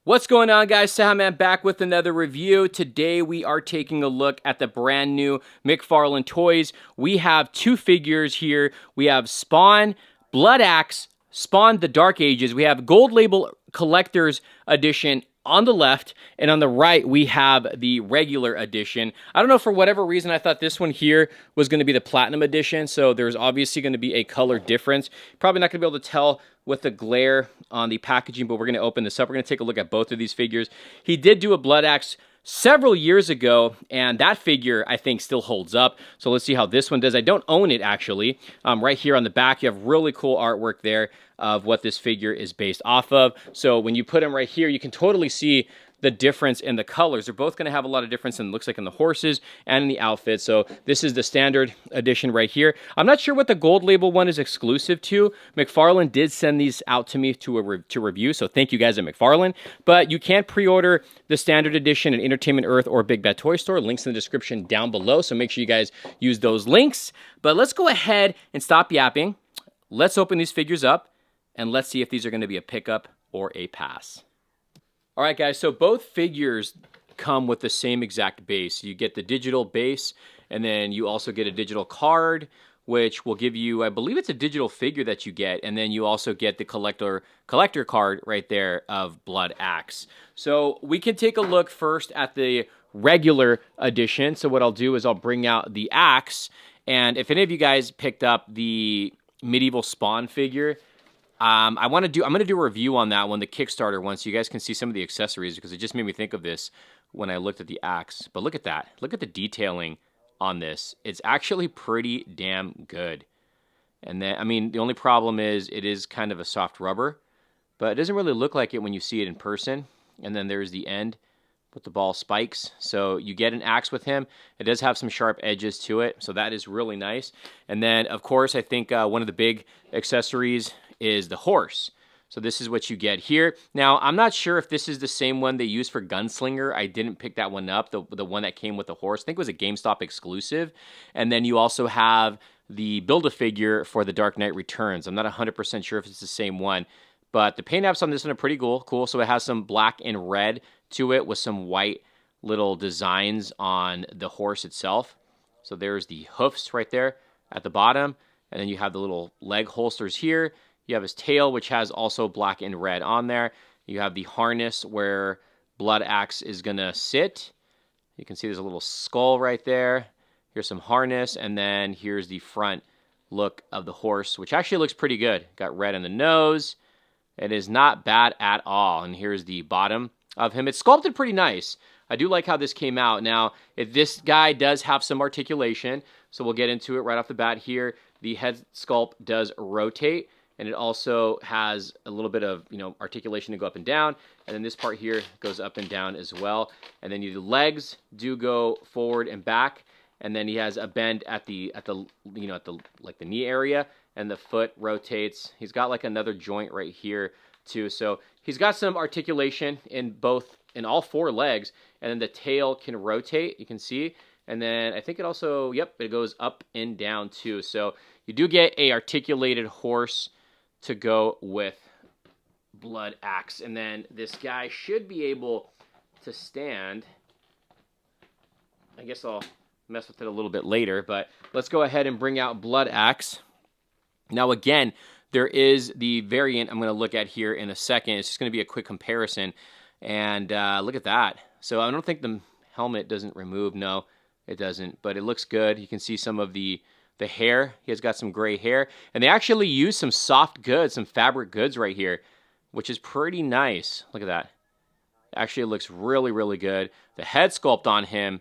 What's going on, guys? Cejaman back with another review. Today we are taking a look at the brand new Mcfarlane Toys. We have two figures here. We have Spawn, Bloodaxe, Spawn the Dark Ages. We have Gold Label Collector's Edition on the left, and on the right we have the regular edition. I don't know, for whatever reason I thought this one here was going to be the Platinum Edition, so there's obviously going to be a color difference. Probably not going to be able to tell with the glare on the packaging, but we're going to open this up. We're going to take a look at both of these figures. He did do a Bloodaxe several years ago, and that figure I think still holds up. So let's see how this one does. I don't own it, actually. Right here on the back, you have really cool artwork there of what this figure is based off of. So when you put him right here, you can totally see the difference in the colors. They're both going to have a lot of difference, in looks like in the horses and in the outfit. So this is the standard edition right here. I'm not sure what the gold label one is exclusive to. Mcfarlane did send these out to me to review, so thank you guys at Mcfarlane. But you can pre-order the standard edition at Entertainment Earth or Big Bad Toy Store. Links in the description down below, so make sure you guys use those links. But let's go ahead and stop yapping. Let's open these figures up, and let's see if these are going to be a pickup or a pass. All right, guys, so both figures come with the same exact base. You get the digital base, and then you also get a digital card, which will give you, I believe it's a digital figure that you get, and then you also get the collector card right there of Bloodaxe. So we can take a look first at the regular edition. So what I'll do is I'll bring out the axe, and if any of you guys picked up the medieval Spawn figure, I'm going to do a review on that one, the Kickstarter one, so you guys can see some of the accessories, because it just made me think of this when I looked at the axe. But look at that. Look at the detailing on this. It's actually pretty damn good. And then, I mean, the only problem is it is kind of a soft rubber, but it doesn't really look like it when you see it in person. And then there's the end with the ball spikes. So you get an axe with him. It does have some sharp edges to it, so that is really nice. And then, of course, I think one of the big accessories is the horse. So this is what you get here. Now, I'm not sure if this is the same one they use for Gunslinger. I didn't pick that one up, the one that came with the horse. I think it was a GameStop exclusive. And then you also have the Build-A-Figure for the Dark Knight Returns. I'm not 100% sure if it's the same one, but the paint apps on this one are pretty cool. So it has some black and red to it with some white little designs on the horse itself. So there's the hoofs right there at the bottom, and then you have the little leg holsters here. You have his tail, which has also black and red on there. You have the harness where Bloodaxe is going to sit. You can see there's a little skull right there. Here's some harness, and then here's the front look of the horse, which actually looks pretty good. Got red in the nose. It is not bad at all. And here's the bottom of him. It's sculpted pretty nice. I do like how this came out. Now, if this guy does have some articulation, so we'll get into it right off the bat here. The head sculpt does rotate, and it also has a little bit of, articulation to go up and down. And then this part here goes up and down as well. And then the legs do go forward and back. And then he has a bend at the knee area, and the foot rotates. He's got like another joint right here too. So he's got some articulation in all four legs, and then the tail can rotate, you can see. And then I think it also, it goes up and down too. So you do get a articulated horse to go with Bloodaxe. And then this guy should be able to stand. I guess I'll mess with it a little bit later, but let's go ahead and bring out Bloodaxe. Now again, there is the variant I'm going to look at here in a second. It's just going to be a quick comparison. And look at that. So I don't think the helmet doesn't remove. No, it doesn't, but it looks good. You can see some of the hair. He has got some gray hair. And they actually use some soft goods, some fabric goods right here, which is pretty nice. Look at that. Actually, it looks really, really good. The head sculpt on him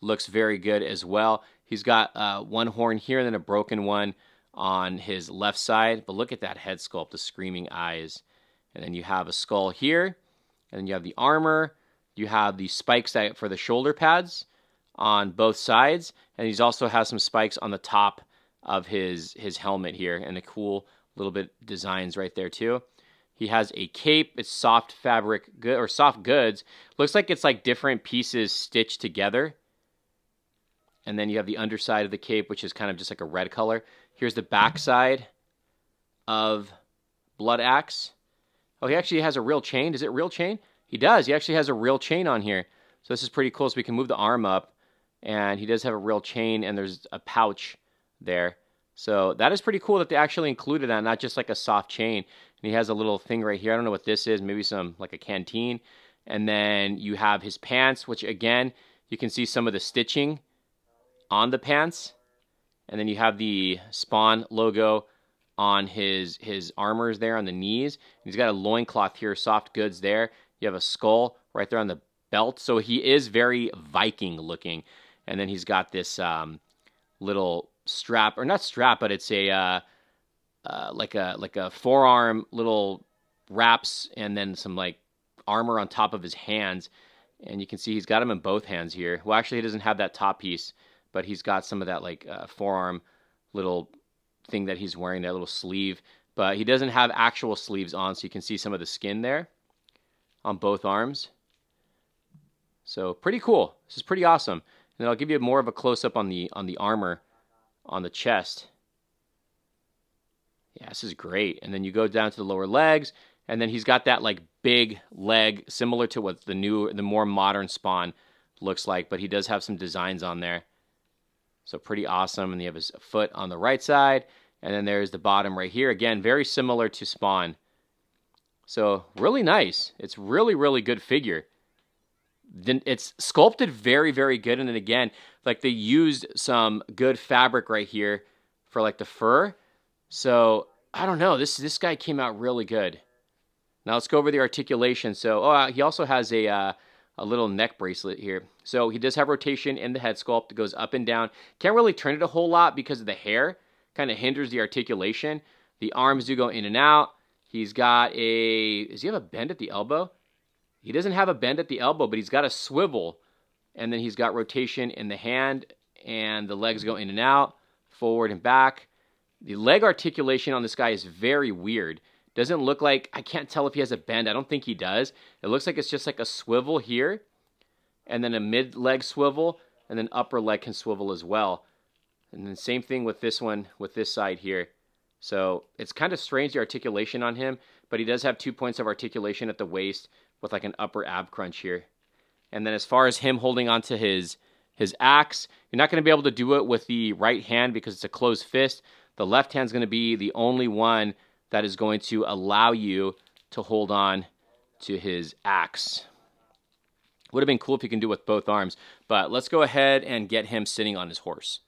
looks very good as well. He's got one horn here and then a broken one on his left side. But look at that head sculpt, the screaming eyes. And then you have a skull here. And then you have the armor. You have the spikes for the shoulder pads on both sides. And he also has some spikes on the top of his helmet here. And the cool little bit designs right there too. He has a cape. It's soft fabric good or soft goods. Looks like it's like different pieces stitched together. And then you have the underside of the cape, which is kind of just like a red color. Here's the backside of Bloodaxe. Oh, he actually has a real chain. Is it real chain? He does. He actually has a real chain on here. So this is pretty cool. So we can move the arm up, and he does have a real chain, and there's a pouch there. So that is pretty cool that they actually included that, not just like a soft chain. And he has a little thing right here. I don't know what this is. Maybe some like a canteen. And then you have his pants, which again, you can see some of the stitching on the pants. And then you have the Spawn logo on his armors there on the knees. He's got a loincloth here, soft goods there. You have a skull right there on the belt. So he is very Viking looking. And then he's got this little strap, or not strap, but it's a like a forearm little wraps, and then some like armor on top of his hands. And you can see he's got them in both hands here. Well, actually, he doesn't have that top piece, but he's got some of that like forearm little thing that he's wearing, that little sleeve. But he doesn't have actual sleeves on, so you can see some of the skin there on both arms. So pretty cool. This is pretty awesome. And then I'll give you more of a close-up on the armor on the chest. Yeah, this is great. And then you go down to the lower legs, and then he's got that like big leg, similar to what the more modern Spawn looks like, but he does have some designs on there. So pretty awesome. And you have his foot on the right side, and then there's the bottom right here. Again, very similar to Spawn. So really nice. It's really, really good figure. Then it's sculpted very, very good. And then again, like they used some good fabric right here for like the fur. So I don't know. This guy came out really good. Now let's go over the articulation. So he also has a little neck bracelet here. So he does have rotation in the head sculpt. It goes up and down. Can't really turn it a whole lot because of the hair. Kind of hinders the articulation. The arms do go in and out. He's got does he have a bend at the elbow? He doesn't have a bend at the elbow, but he's got a swivel. And then he's got rotation in the hand, and the legs go in and out, forward and back. The leg articulation on this guy is very weird. Doesn't look like, I can't tell if he has a bend. I don't think he does. It looks like it's just like a swivel here, and then a mid-leg swivel, and then upper leg can swivel as well. And then same thing with this one, with this side here. So it's kind of strange, the articulation on him, but he does have 2 points of articulation at the waist with like an upper ab crunch here. And then as far as him holding onto his axe, you're not going to be able to do it with the right hand because it's a closed fist. The left hand's going to be the only one that is going to allow you to hold on to his axe. Would have been cool if you can do it with both arms, but let's go ahead and get him sitting on his horse.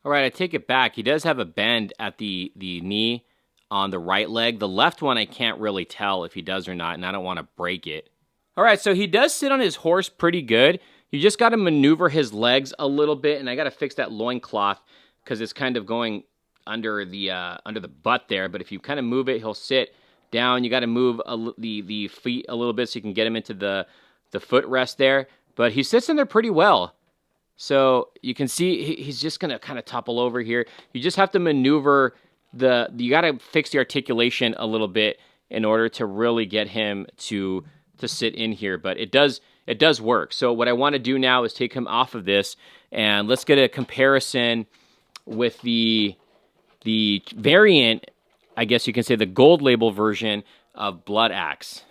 All right, I take it back. He does have a bend at the knee on the right leg. The left one I can't really tell if he does or not, and I don't want to break it. All right, so he does sit on his horse pretty good. You just got to maneuver his legs a little bit, and I got to fix that loincloth because it's kind of going under the butt there. But if you kind of move it, he'll sit down. You got to move the feet a little bit so you can get him into the footrest there. But he sits in there pretty well. So you can see he's just going to kind of topple over here. You just have to maneuver you got to fix the articulation a little bit in order to really get him to sit in here, but it does work. So what I want to do now is take him off of this, and let's get a comparison with the variant, I guess you can say the gold label version of Bloodaxe.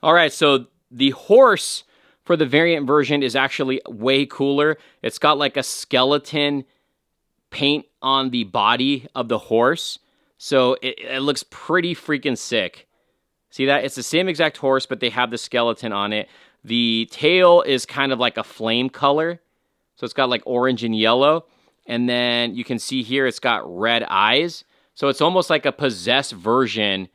All right, so the horse for the variant version is actually way cooler. It's got like a skeleton paint on the body of the horse, so it looks pretty freaking sick. See that? It's the same exact horse, but they have the skeleton on it. The tail is kind of like a flame color. So it's got like orange and yellow. And then you can see here it's got red eyes. So it's almost like a possessed version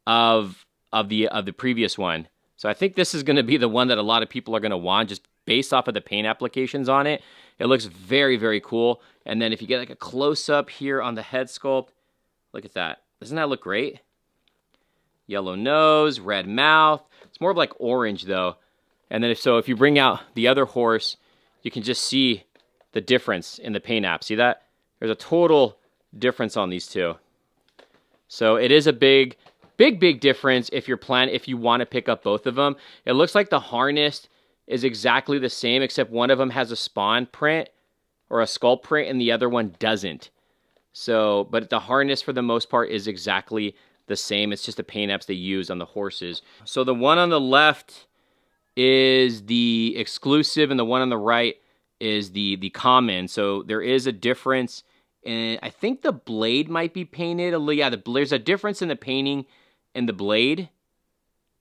of the previous one. So I think this is going to be the one that a lot of people are going to want just based off of the paint applications on it. It looks very, very cool. And then if you get like a close-up here on the head sculpt, look at that. Doesn't that look great? Yellow nose, red mouth. It's more of like orange though. And then if you bring out the other horse, you can just see the difference in the paint app. See that? There's a total difference on these two. So it is a big difference if you want to pick up both of them. It looks like the harness is exactly the same, except one of them has a Spawn print or a skull print and the other one doesn't. So, but the harness for the most part is exactly the same. It's just the paint apps they use on the horses. So the one on the left is the exclusive, and the one on the right is the common. So there is a difference, and I think the blade might be painted a little. Yeah, there's a difference in the painting in the blade,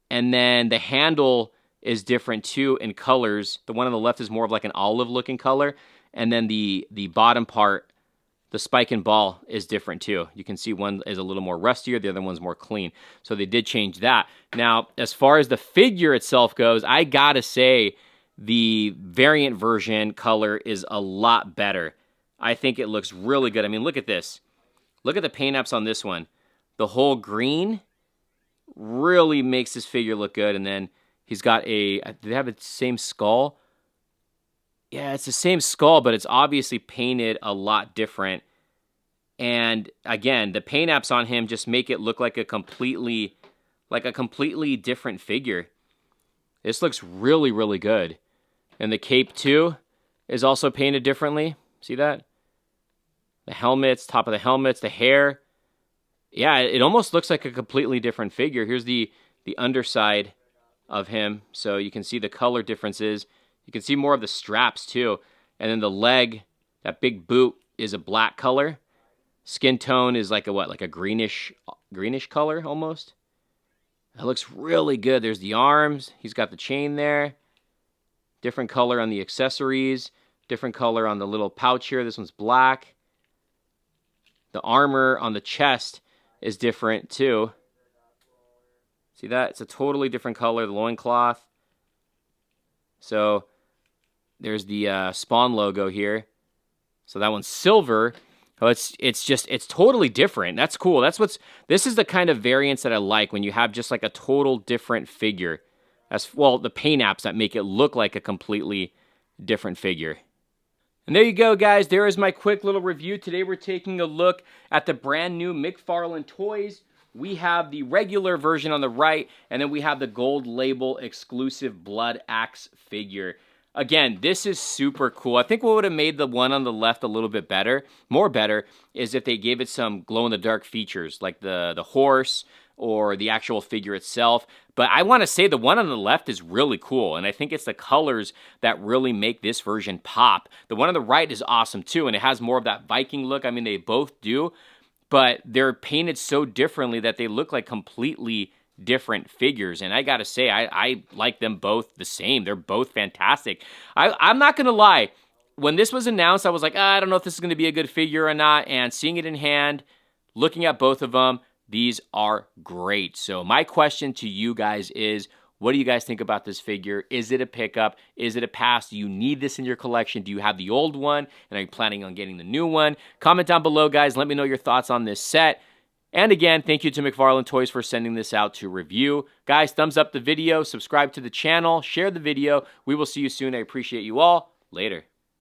and then the handle is different too in colors. The one on the left is more of like an olive-looking color, and then the bottom part, the spike and ball, is different too. You can see one is a little more rustier, the other one's more clean. So they did change that. Now, as far as the figure itself goes, I gotta say the variant version color is a lot better. I think it looks really good. I mean, look at this. Look at the paint apps on this one. The whole green really makes this figure look good. And then he's got do they have the same skull? Yeah, it's the same skull, but it's obviously painted a lot different. And again, the paint apps on him just make it look like a completely different figure. This looks really, really good. And the cape too is also painted differently. See that? The helmets, top of the helmets, the hair. Yeah, it almost looks like a completely different figure. Here's the underside of him, so you can see the color differences. You can see more of the straps too. And then the leg, that big boot, is a black color. Skin tone is like a what? Like a greenish color almost. That looks really good. There's the arms. He's got the chain there. Different color on the accessories. Different color on the little pouch here. This one's black. The armor on the chest is different too. See that? It's a totally different color. The loincloth. So there's the Spawn logo here. So that one's silver. Oh, it's totally different. That's cool. This is the kind of variants that I like, when you have just like a total different figure. As well, the paint apps that make it look like a completely different figure. And there you go, guys. There is my quick little review. Today we're taking a look at the brand new Mcfarlane Toys. We have the regular version on the right, and then we have the gold label exclusive Bloodaxe figure. Again, this is super cool. I think what would have made the one on the left a little bit better, more better, is if they gave it some glow-in-the-dark features, like the horse or the actual figure itself. But I want to say the one on the left is really cool, and I think it's the colors that really make this version pop. The one on the right is awesome too, and it has more of that Viking look. I mean, they both do, but they're painted so differently that they look like completely different figures. And I gotta say, I like them both the same. They're both fantastic. I'm not gonna lie. When this was announced, I was like, I don't know if this is gonna be a good figure or not. And seeing it in hand, looking at both of them, these are great. So my question to you guys is, what do you guys think about this figure? Is it a pickup? Is it a pass? Do you need this in your collection? Do you have the old one? And are you planning on getting the new one? Comment down below, guys. Let me know your thoughts on this set. And again, thank you to Mcfarlane Toys for sending this out to review. Guys, thumbs up the video, subscribe to the channel, share the video. We will see you soon. I appreciate you all. Later.